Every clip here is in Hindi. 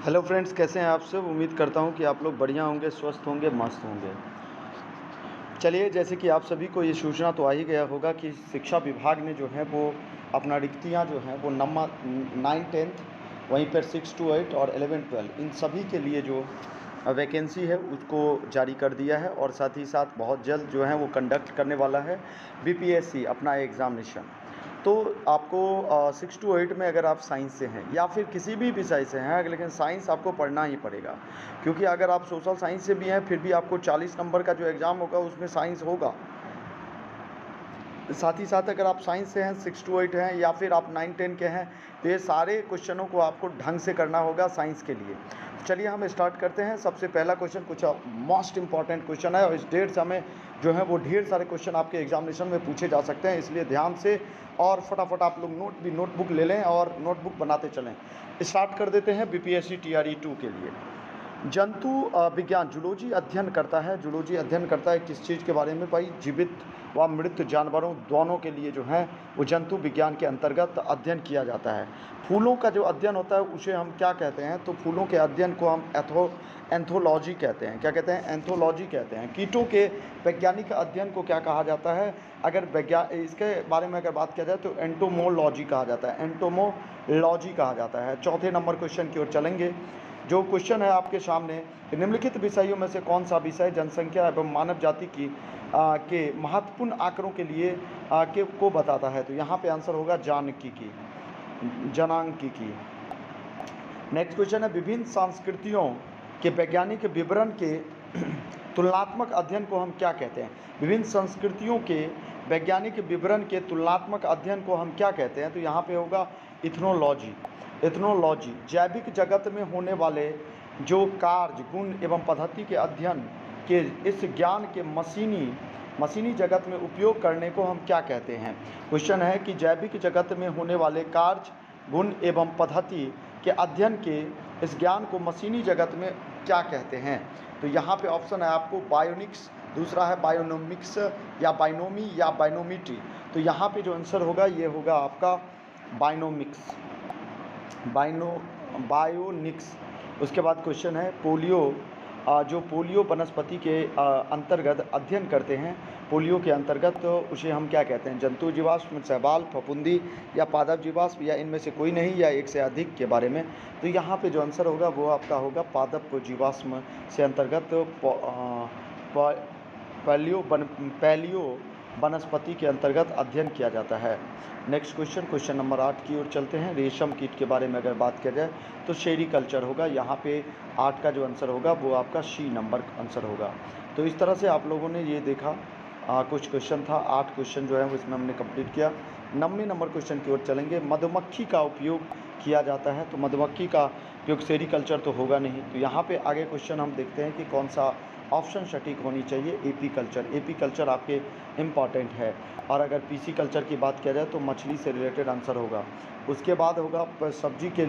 हेलो फ्रेंड्स, कैसे हैं आप सब। उम्मीद करता हूं कि आप लोग बढ़िया होंगे, स्वस्थ होंगे, मस्त होंगे। चलिए, जैसे कि आप सभी को ये सूचना तो आ ही गया होगा कि शिक्षा विभाग ने जो है वो अपना रिक्तियां जो हैं वो नंबर 9-10 वहीं पर 6 to 8 और 11-12 इन सभी के लिए जो वैकेंसी है उसको जारी कर दिया है और साथ ही साथ बहुत जल्द जो है वो कंडक्ट करने वाला है बीपीएससी अपना एग्ज़ामिनेशन। तो आपको 6 to 8 में अगर आप साइंस से हैं या फिर किसी भी विषय से हैं, लेकिन साइंस आपको पढ़ना ही पड़ेगा, क्योंकि अगर आप सोशल साइंस से भी हैं फिर भी आपको 40 नंबर का जो एग्ज़ाम होगा उसमें साइंस होगा। साथ ही साथ अगर आप साइंस से हैं, 6 to 8 हैं या फिर आप 9-10 के हैं, तो ये सारे क्वेश्चनों को आपको ढंग से करना होगा साइंस के लिए। चलिए हम स्टार्ट करते हैं। सबसे पहला क्वेश्चन कुछ मोस्ट इंपॉर्टेंट क्वेश्चन है और इस डेट से हमें जो है वो ढेर सारे क्वेश्चन आपके एग्जामिनेशन में पूछे जा सकते हैं, इसलिए ध्यान से और फटाफट आप लोग नोटबुक ले लें और नोटबुक बनाते चलें। स्टार्ट कर देते हैं बीपीएससी टीआरई 2 के लिए। जंतु विज्ञान जूलॉजी अध्ययन करता है। जूलॉजी अध्ययन करता है किस चीज़ के बारे में भाई? जीवित व मृत जानवरों दोनों के लिए जो है वो जंतु विज्ञान के अंतर्गत अध्ययन किया जाता है। फूलों का जो अध्ययन होता है उसे हम क्या कहते हैं? तो फूलों के अध्ययन को हम एंथोलॉजी कहते हैं। क्या कहते हैं? एंथोलॉजी कहते हैं। कीटों के वैज्ञानिक अध्ययन को क्या कहा जाता है? अगर इसके बारे में अगर बात किया जाए तो एंटोमोलॉजी कहा जाता है। एंटोमोलॉजी कहा जाता है। चौथे नंबर क्वेश्चन की ओर चलेंगे। जो क्वेश्चन है आपके सामने, निम्नलिखित विषयों में से कौन सा विषय जनसंख्या एवं मानव जाति की के महत्वपूर्ण आंकड़ों के लिए के को बताता है? तो यहाँ पे आंसर होगा जनांकिकी। नेक्स्ट क्वेश्चन है, विभिन्न संस्कृतियों के वैज्ञानिक विवरण के तुलनात्मक अध्ययन को हम क्या कहते हैं? विभिन्न संस्कृतियों के वैज्ञानिक विवरण के तुलनात्मक अध्ययन को हम क्या कहते हैं? तो यहाँ पे होगा इथनोलॉजी। इथनोलॉजी जैविक जगत में होने वाले जो कार्य, गुण एवं पद्धति के अध्ययन के इस ज्ञान के मशीनी जगत में उपयोग करने को हम क्या कहते हैं? क्वेश्चन है कि जैविक जगत में होने वाले कार्य, गुण एवं पद्धति के अध्ययन के इस ज्ञान को मशीनी जगत में क्या कहते हैं? तो यहाँ पे ऑप्शन है आपको बायोनिक्स, दूसरा है बायोनोमिक्स या बाइनोमी या बाइनोमीट्री। तो यहाँ पे जो आंसर होगा ये होगा आपका बाइनोमिक्स, बायोनिक्स। उसके बाद क्वेश्चन है पोलियो, जो पोलियो वनस्पति के अंतर्गत अध्ययन करते हैं, पोलियो के अंतर्गत तो उसे हम क्या कहते हैं? जंतु जीवाश्म, शैवाल, फफूंदी या पादप जीवाश्म या इनमें से कोई नहीं या एक से अधिक के बारे में। तो यहाँ पे जो आंसर होगा वो आपका होगा पादप जीवाश्म से अंतर्गत पैलियो वनस्पति के अंतर्गत अध्ययन किया जाता है। नेक्स्ट क्वेश्चन नंबर 8 की ओर चलते हैं। रेशम कीट के बारे में अगर बात किया जाए तो सेरीकल्चर होगा। यहाँ पे 8 का जो आंसर होगा वो आपका सी नंबर आंसर होगा। तो इस तरह से आप लोगों ने ये देखा, कुछ क्वेश्चन था, 8 क्वेश्चन जो है उसमें हमने कंप्लीट किया। 90 नंबर क्वेश्चन की ओर चलेंगे। मधुमक्खी का उपयोग किया जाता है, तो मधुमक्खी का उपयोग सेरीकल्चर तो होगा नहीं। तो यहाँ पे आगे क्वेश्चन हम देखते हैं कि कौन सा ऑप्शन सटीक होनी चाहिए। एपी कल्चर, एपी कल्चर आपके इम्पॉर्टेंट है। और अगर पीसी कल्चर की बात किया जाए तो मछली से रिलेटेड आंसर होगा। उसके बाद होगा सब्जी के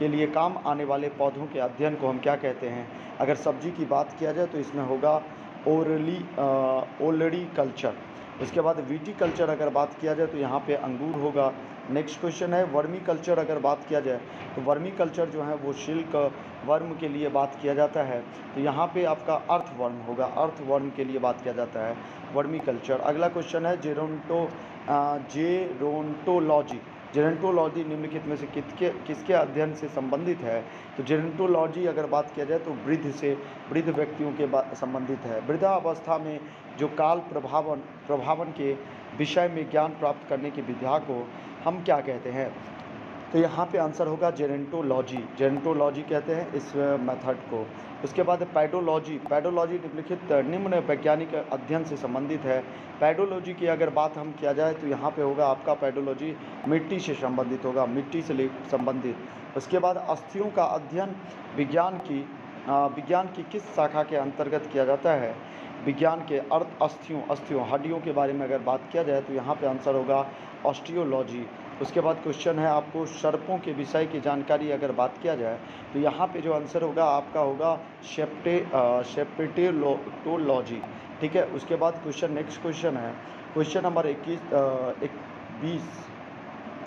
लिए काम आने वाले पौधों के अध्ययन को हम क्या कहते हैं? अगर सब्जी की बात किया जाए तो इसमें होगा ओलरी कल्चर। उसके बाद वीटी कल्चर अगर बात किया जाए तो यहाँ पे अंगूर होगा। नेक्स्ट क्वेश्चन है वर्मी कल्चर, अगर बात किया जाए तो वर्मी कल्चर जो है वो सिल्क वर्म के लिए बात किया जाता है। तो यहाँ पे आपका अर्थवर्म होगा, अर्थवर्म के लिए बात किया जाता है वर्मी कल्चर। अगला क्वेश्चन है जेरोंटोलॉजी। जेरोंटोलॉजी निम्नलिखित में से किसके अध्ययन से संबंधित है? तो जेरोंटोलॉजी अगर बात किया जाए तो वृद्ध व्यक्तियों के संबंधित है। वृद्धावस्था में जो काल प्रभावन के विषय में ज्ञान प्राप्त करने की विधा को हम क्या कहते हैं? तो यहाँ पे आंसर होगा जेरोंटोलॉजी। जेरोंटोलॉजी कहते हैं इस मेथड को। उसके बाद पैडोलॉजी। पैडोलॉजी निम्नलिखित निम्न वैज्ञानिक अध्ययन से संबंधित है। पैडोलॉजी की अगर बात हम किया जाए तो यहाँ पे होगा आपका पैडोलॉजी मिट्टी से संबंधित होगा, मिट्टी से संबंधित। उसके बाद अस्थियों का अध्ययन विज्ञान की किस शाखा के अंतर्गत किया जाता है? विज्ञान के अस्थियों हड्डियों के बारे में अगर बात किया जाए तो यहाँ पे आंसर होगा ऑस्टियोलॉजी। उसके बाद क्वेश्चन है आपको सर्पों के विषय की जानकारी अगर बात किया जाए तो यहाँ पे जो आंसर होगा आपका होगा शेप्टेटोलॉजी। ठीक है। उसके बाद नेक्स्ट क्वेश्चन है क्वेश्चन नंबर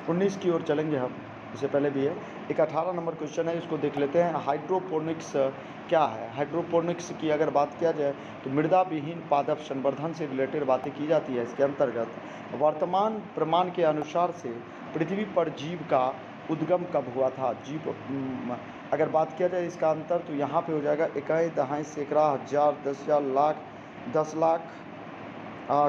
19 की ओर चलेंगे हम, इससे पहले भी है। एक 18 नंबर क्वेश्चन है, इसको देख लेते हैं। हाइड्रोपोनिक्स क्या है? हाइड्रोपोनिक्स की अगर बात किया जाए तो मृदा विहीन पादप संवर्धन से रिलेटेड बातें की जाती है। इसके अंतर्गत वर्तमान प्रमाण के अनुसार से पृथ्वी पर जीव का उद्गम कब हुआ था? अगर बात किया जाए इसका अंतर तो यहाँ पे हो जाएगा इकाई, दहाई, सैकड़ा, हज़ार, 10,000, लाख, 10 लाख,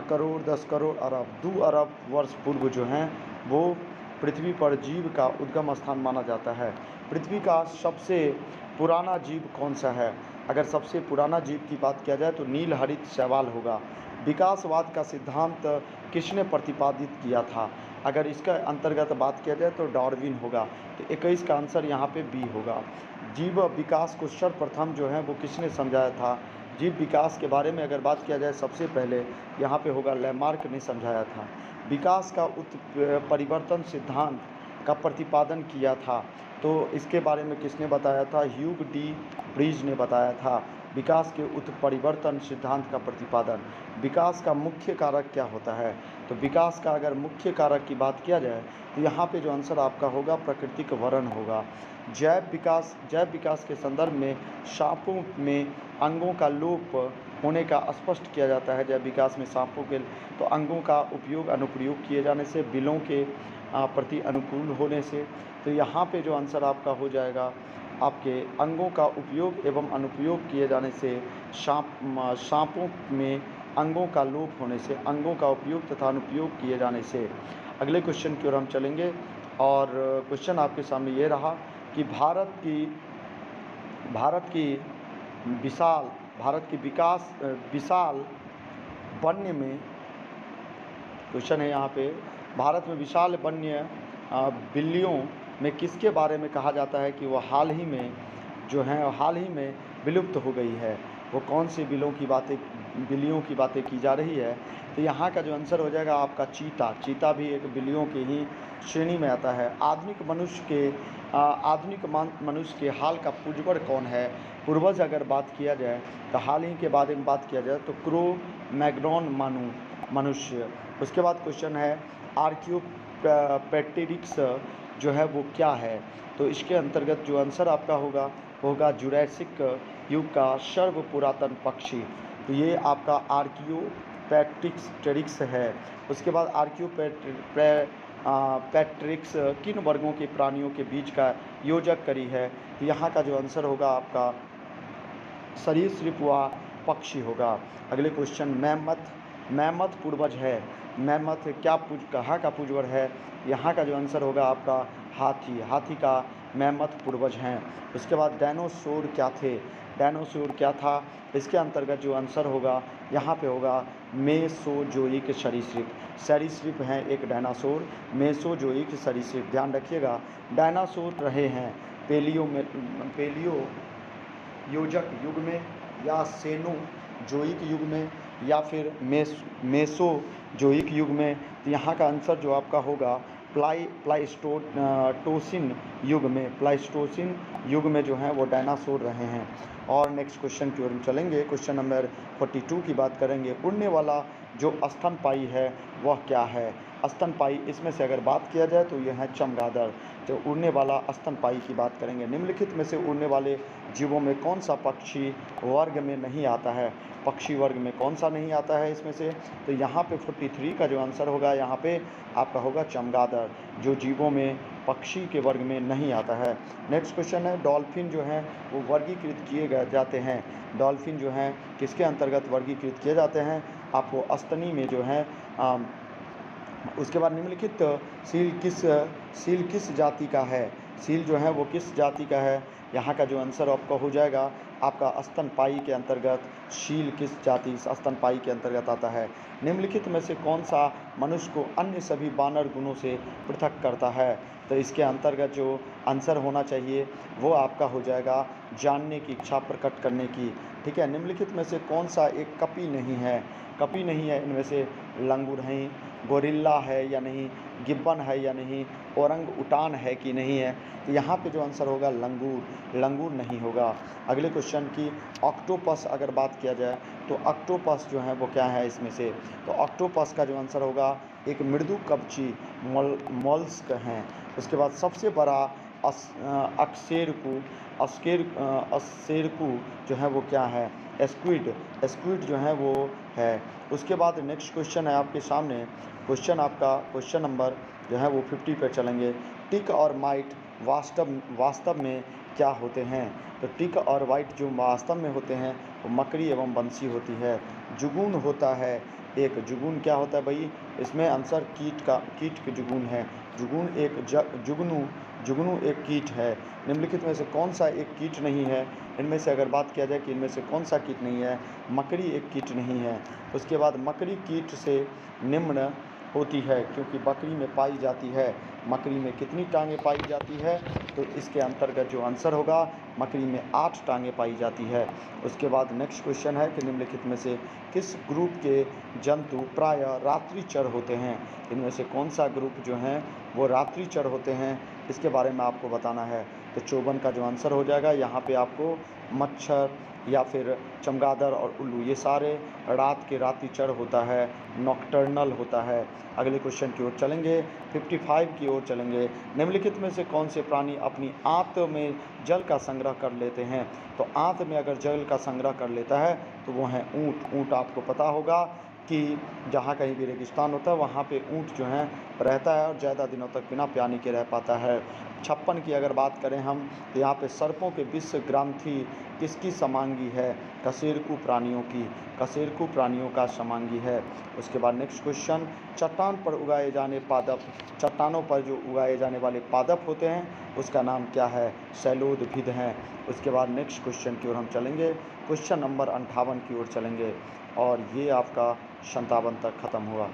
करोड़, 10 करोड़, अरब। 2 अरब वर्ष पूर्व जो हैं वो पृथ्वी पर जीव का उद्गम स्थान माना जाता है। पृथ्वी का सबसे पुराना जीव कौन सा है? अगर सबसे पुराना जीव की बात किया जाए तो नील हरित शैवाल होगा। विकासवाद का सिद्धांत किसने प्रतिपादित किया था? अगर इसका अंतर्गत बात किया जाए तो डार्विन होगा। तो 21 का आंसर यहाँ पे बी होगा। जीव विकास को सर्वप्रथम जो है वो किसने समझाया था? जीव विकास के बारे में अगर बात किया जाए सबसे पहले यहाँ पे होगा लैमार्क ने समझाया था। विकास का परिवर्तन सिद्धांत का प्रतिपादन किया था तो इसके बारे में किसने बताया था? ह्यूग डी ब्रीज ने बताया था। विकास के उत्परिवर्तन सिद्धांत का प्रतिपादन। विकास का मुख्य कारक क्या होता है? तो विकास का अगर मुख्य कारक की बात किया जाए तो यहाँ पे जो आंसर आपका होगा प्राकृतिक वर्ण होगा। जैव विकास के संदर्भ में सांपों में अंगों का लोप होने का स्पष्ट किया जाता है। जैव विकास में सांपों के तो अंगों का उपयोग अनुप्रयोग किए जाने से, बिलों के प्रति अनुकूल होने से। तो यहाँ पे जो आंसर आपका हो जाएगा आपके अंगों का उपयोग एवं अनुप्रयोग किए जाने से, सांपों में अंगों का लोप होने से, अंगों का उपयोग तथा अनुप्रयोग किए जाने से। अगले क्वेश्चन की ओर हम चलेंगे और क्वेश्चन आपके सामने ये रहा कि भारत की विशाल वन्य में, क्वेश्चन है यहाँ पे, भारत में विशाल वन्य बिल्लियों में किसके बारे में कहा जाता है कि वह हाल ही में विलुप्त हो गई है? वो कौन सी बिल्लियों की बातें की जा रही है? तो यहाँ का जो आंसर हो जाएगा आपका चीता भी एक बिल्लियों की ही श्रेणी में आता है। आधुनिक मनुष्य के हाल का पूर्वज कौन है? पूर्वज अगर बात किया जाए तो हाल ही के बारे में बात किया जाए तो क्रो मैग्नॉन मनुष्य। उसके बाद क्वेश्चन है आर्कियोपेटेरिक्स जो है वो क्या है? तो इसके अंतर्गत जो आंसर आपका होगा जुरैसिक युग का सर्व पुरातन पक्षी। तो ये आपका आर्कियोपेटेरिक्स है। उसके बाद आर्कियोपेटेरिक्स किन वर्गों के प्राणियों के बीच का योजक करी है? तो यहाँ का जो आंसर होगा आपका सरीसृप व पक्षी होगा। अगले क्वेश्चन, मैमथ पूर्वज है। मैमथ कहाँ का पूर्वज है? यहाँ का जो आंसर होगा आपका हाथी का मैमथ पूर्वज हैं। उसके बाद डायनासोर क्या थे? डायनासोर क्या था? इसके अंतर्गत जो आंसर होगा यहाँ पे होगा मेसोजोइक सरीसृप हैं एक डायनासोर, मेसोजोइक सरीसृप। ध्यान रखिएगा डायनासोर रहे हैं पेलियो योजक युग में या सेनोजोइक युग में या फिर मेसोजोइक युग में। तो यहाँ का आंसर जो आपका होगा प्लाइस्टोसिन युग में जो है वो डायनासोर रहे हैं। और नेक्स्ट क्वेश्चन की ओर हम चलेंगे। क्वेश्चन नंबर 42 की बात करेंगे। उड़ने वाला जो स्तनपायी है वह क्या है? स्तनपायी, इसमें से अगर बात किया जाए तो यह है चमगादड़। तो उड़ने वाला स्तनपायी की बात करेंगे। निम्नलिखित में से उड़ने वाले जीवों में कौन सा पक्षी वर्ग में नहीं आता है? पक्षी वर्ग में कौन सा नहीं आता है इसमें से? तो यहाँ पे 43 का जो आंसर होगा यहाँ पे आपका होगा चमगादड़, जो जीवों में पक्षी के वर्ग में नहीं आता है। नेक्स्ट क्वेश्चन है, डॉल्फिन जो हैं वो वर्गीकृत किए जाते हैं। डॉल्फिन जो हैं किसके अंतर्गत वर्गीकृत किए जाते हैं? आपको स्तनी में जो है उसके बाद निम्नलिखित सील किस जाति का है? सील जो है वो किस जाति का है? यहाँ का जो आंसर आपका हो जाएगा आपका स्तनपायी के अंतर्गत सील किस जाति स्तनपायी के अंतर्गत आता है? निम्नलिखित में से कौन सा मनुष्य को अन्य सभी वानर गुणों से पृथक करता है? तो इसके अंतर्गत जो आंसर होना चाहिए वो आपका हो जाएगा जानने की इच्छा प्रकट करने की। ठीक है, निम्नलिखित में से कौन सा एक कपी नहीं है? इनमें से लंगूर हैं, गोरिल्ला है या नहीं, गिब्बन है या नहीं, ओरंग उटान है कि नहीं है? तो यहाँ पे जो आंसर होगा लंगूर नहीं होगा। अगले क्वेश्चन की ऑक्टोपस अगर बात किया जाए तो ऑक्टोपस जो है वो क्या है इसमें से? तो ऑक्टोपस का जो आंसर होगा एक मृदु कवची मोल्स्क हैं। उसके बाद सबसे बड़ा अस्सेरकू जो है वो क्या है, स्क्विड, स्क्विड जो है वो है। उसके बाद नेक्स्ट क्वेश्चन है आपके सामने, क्वेश्चन आपका क्वेश्चन नंबर जो है वो 50 पर चलेंगे। टिक और माइट वास्तव में क्या होते हैं? तो टिक और वाइट जो वास्तव में होते हैं वो मकड़ी एवं बंसी होती है। जुगून होता है एक, जुगून क्या होता है भाई? इसमें आंसर कीट के जुगून है। जुगून एक जुगनू एक कीट है। निम्नलिखित में से कौन सा एक कीट नहीं है? इनमें से अगर बात किया जाए कि इनमें से कौन सा कीट नहीं है, मकड़ी एक कीट नहीं है। उसके बाद मकड़ी कीट से निम्न होती है क्योंकि बकरी में पाई जाती है। मकड़ी में कितनी टांगें पाई जाती है? तो इसके अंतर्गत जो आंसर होगा, मकड़ी में 8 टांगें पाई जाती है। उसके बाद नेक्स्ट क्वेश्चन है कि निम्नलिखित में से किस ग्रुप के जंतु प्रायः रात्रिचर होते हैं? इनमें से कौन सा ग्रुप जो हैं वो रात्रिचर होते हैं, इसके बारे में आपको बताना है। तो चौबन का जो आंसर हो जाएगा, यहाँ पे आपको मच्छर या फिर चमगादड़ और उल्लू, ये सारे रात के रात्रिचर होता है, नॉकटर्नल होता है। अगले क्वेश्चन की ओर चलेंगे, 55 की ओर चलेंगे। निम्नलिखित में से कौन से प्राणी अपनी आंत में जल का संग्रह कर लेते हैं? तो आंत में अगर जल का संग्रह कर लेता है तो वो है ऊँट। ऊँट आपको पता होगा कि जहाँ कहीं भी रेगिस्तान होता है वहाँ पे ऊँट जो है रहता है और ज़्यादा दिनों तक बिना पानी के रह पाता है। 56 की अगर बात करें हम, तो यहाँ पे सर्पों के विष ग्रंथि किसकी समांगी है? कशेरुकी प्राणियों की, कशेरुकी प्राणियों का समांगी है। उसके बाद नेक्स्ट क्वेश्चन, चट्टान पर उगाए जाने पादप, चट्टानों पर जो उगाए जाने वाले पादप होते हैं उसका नाम क्या है? शैलोदभिद हैं। उसके बाद नेक्स्ट क्वेश्चन की ओर हम चलेंगे, क्वेश्चन नंबर 58 की ओर चलेंगे और ये आपका 57 तक ख़त्म हुआ।